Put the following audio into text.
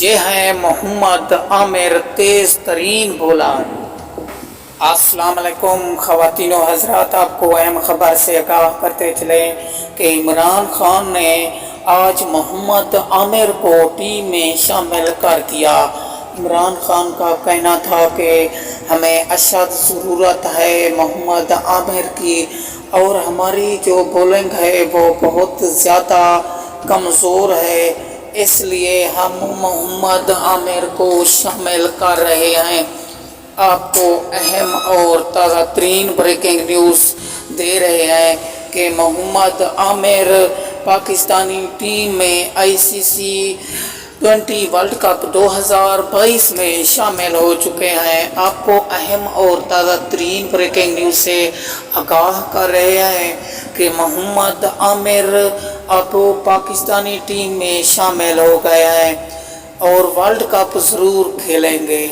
یہ ہے محمد عامر تیز ترین بولر۔ السلام علیکم خواتین و حضرات، آپ کو اہم خبر سے آگاہ کرتے چلیں کہ عمران خان نے آج محمد عامر کو ٹیم میں شامل کر دیا۔ عمران خان کا کہنا تھا کہ ہمیں اشد ضرورت ہے محمد عامر کی، اور ہماری جو بولنگ ہے وہ بہت زیادہ کمزور ہے، اس لیے ہم محمد عامر کو شامل کر رہے ہیں۔ آپ کو اہم اور تازہ ترین بریکنگ نیوز دے رہے ہیں کہ محمد عامر پاکستانی ٹیم میں ICC ورلڈ کپ 2022 میں شامل ہو چکے ہیں۔ آپ کو اہم اور تازہ ترین بریکنگ نیوز سے آگاہ کر رہے ہیں کہ محمد عامر اب پاکستانی ٹیم میں شامل ہو گئے ہیں اور ورلڈ کپ ضرور کھیلیں گے۔